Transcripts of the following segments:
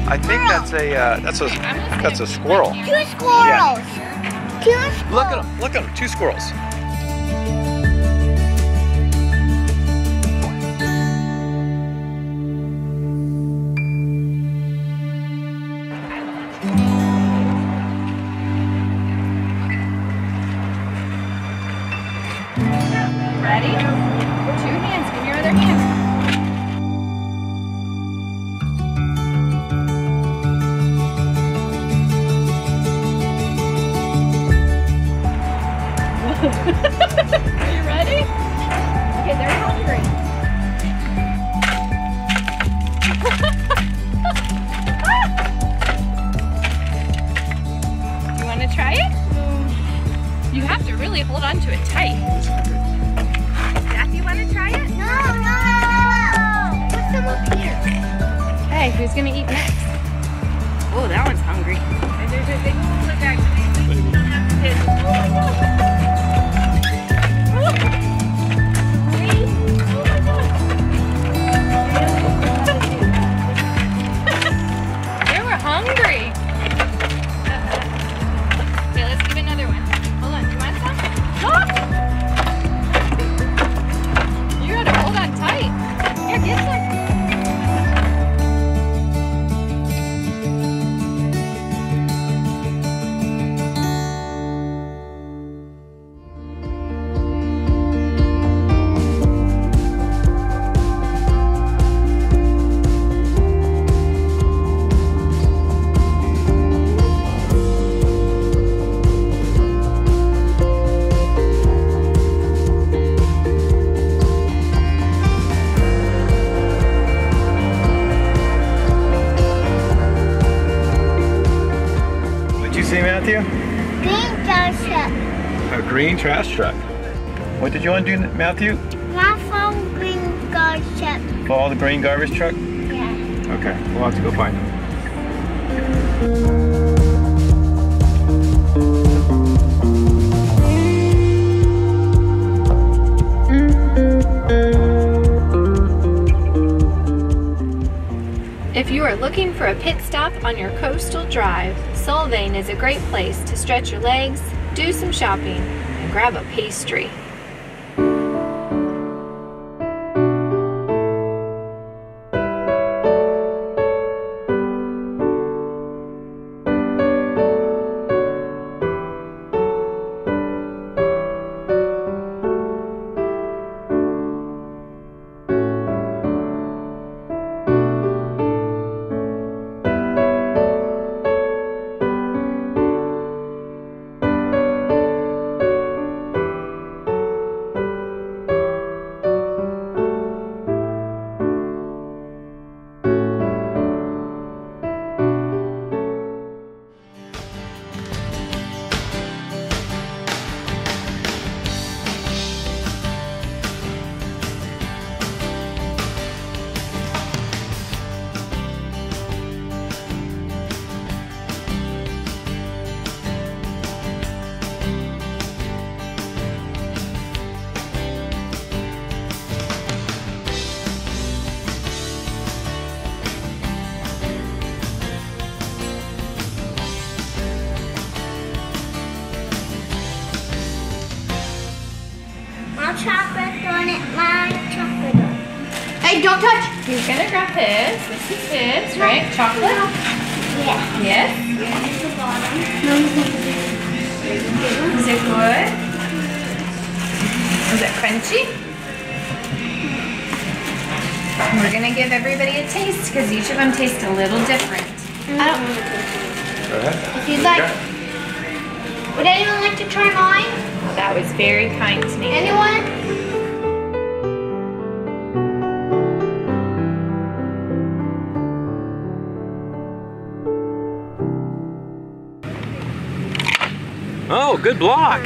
I think that's a squirrel. Two squirrels. Yeah. Two squirrels. Look at them, 2 squirrels. Ready? 2 hands, give me your other hand. Are you ready? Okay, they're hungry. You want to try it? You have to really hold on to it tight. Zach, you want to try it? No. Put them up here. Hey, who's going to eat next? Oh, that one's hungry. There's a big hole in there. You don't have to hit. They were hungry. Okay, let's give another one. Hold on, do you want some? Look! You gotta hold on tight. Here, get some. See, Matthew? Green trash truck. A green trash truck. What did you want to do, Matthew? Not from green garbage truck. Follow the green garbage truck? Yeah. Okay, we'll have to go find them. If you are looking for a pit stop on your coastal drive, Solvang is a great place to stretch your legs, do some shopping, and grab a pastry. Chocolate donut, my chocolate donut. Hey, don't touch! He's gonna grab his. This is his, right? Chocolate? Yeah. Yes? Yeah, it's the bottom. Is it good? Is it crunchy? We're gonna give everybody a taste because each of them taste a little different. If you'd like, would anyone like to try mine? That was very kind to me. Anyone? Oh, good block.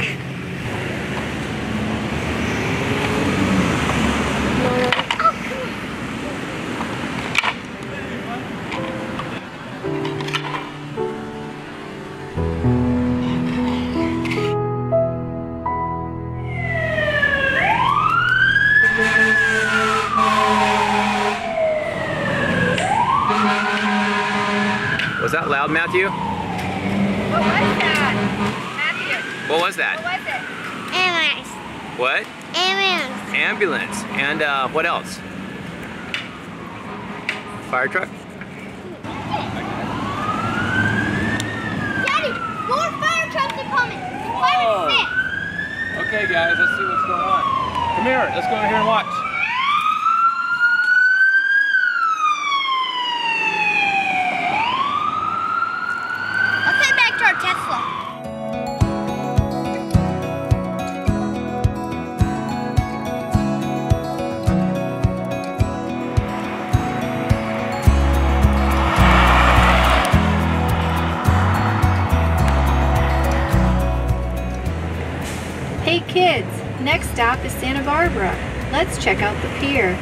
Was that loud, Matthew? What was that? Matthew? What was that? What was it? Ambulance. What? Ambulance. Ambulance. And what else? Fire truck? Daddy, more fire trucks are coming. Whoa. Okay, guys, let's see what's going on. Come here, let's go over here and watch. Let's head back to our Tesla. Hey kids, next stop is Santa Barbara. Let's check out the pier.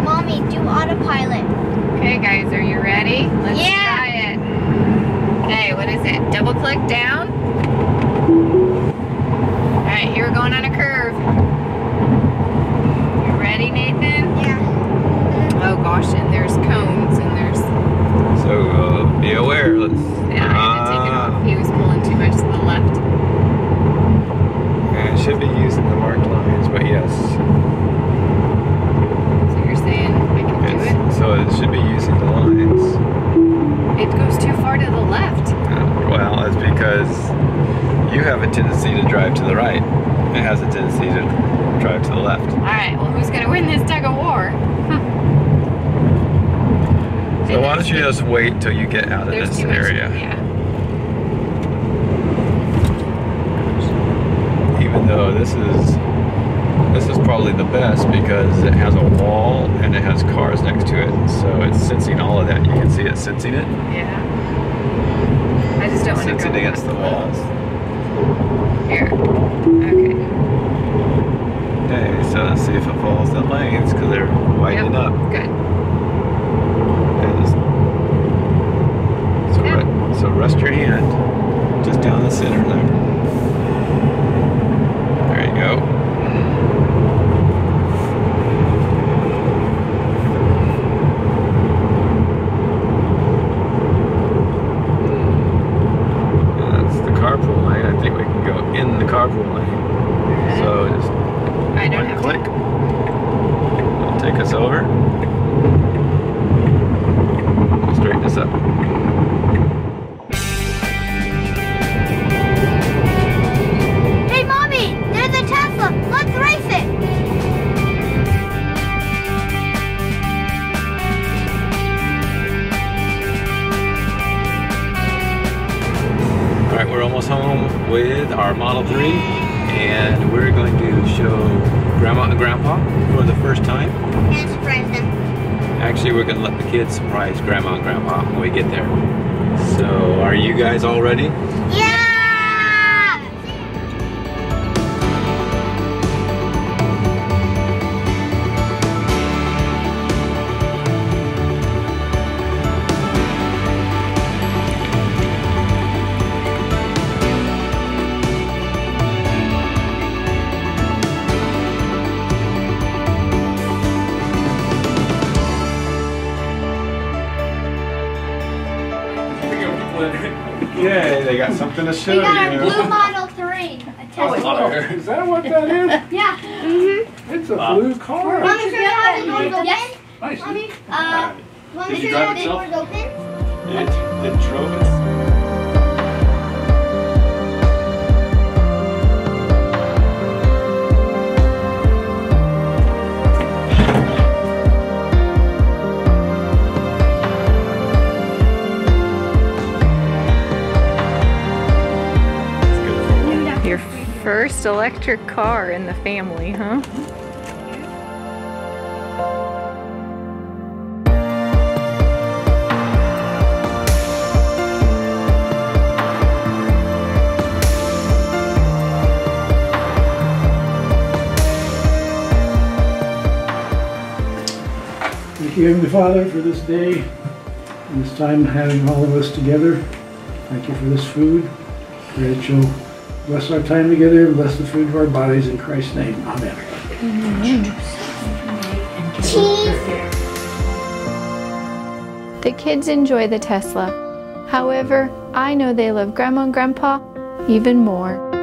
Mommy, do autopilot. Okay guys, are you ready? Let's Yeah. try it. Okay, what is it? Double click down. Alright, here we're going on a curve. You ready, Nathan? Yeah. Oh gosh, and there's cones and there's... So be aware. Let's. Yeah, I had to take it off. He was pulling too much to the left. It should be using the marked lines, but yes. So you're saying I can do it? So it should be using the lines. It goes too far to the left. Well, it's because you have a tendency to drive to the right. It has a tendency to drive to the left. Alright, well who's gonna win this tug of war? So why don't you just wait till you get out of There's this too much, area? yeah. Even though this is probably the best because it has a wall and it has cars next to it, so it's sensing all of that. You can see it sensing it. Yeah. I just don't want to go Sensing against the walls. Here. Okay. Okay, so let's see if it follows the lanes because they're widening Yep. up. Good. So rest your hand just down the center there. There you go. And that's the carpool lane. I think we can go in the carpool lane. So just I don't one have click. It'll take us over. We'll straighten this up. Hey, Mommy, there's a Tesla. Let's race it. Alright, we're almost home with our Model 3 and we're going to show Grandma and Grandpa for the first time. And surprise them. Actually, we're going to let the kids surprise Grandma and Grandpa when we get there. So, are you guys all ready? Yeah. they got something to show We got our you. blue Model 3. A Tesla. Is that what that is? Yeah. It's a blue car. Want to show you how the doors open? Yes. Nice. Mommy, want Did to you show you how drive the yourself? doors open? It drove it. Your first electric car in the family, huh? Thank you, Heavenly Father, for this day and this time having all of us together. Thank you for this food. Pray that you'll bless our time together and bless the food of our bodies in Christ's name. Amen. The kids enjoy the Tesla. However, I know they love Grandma and Grandpa even more.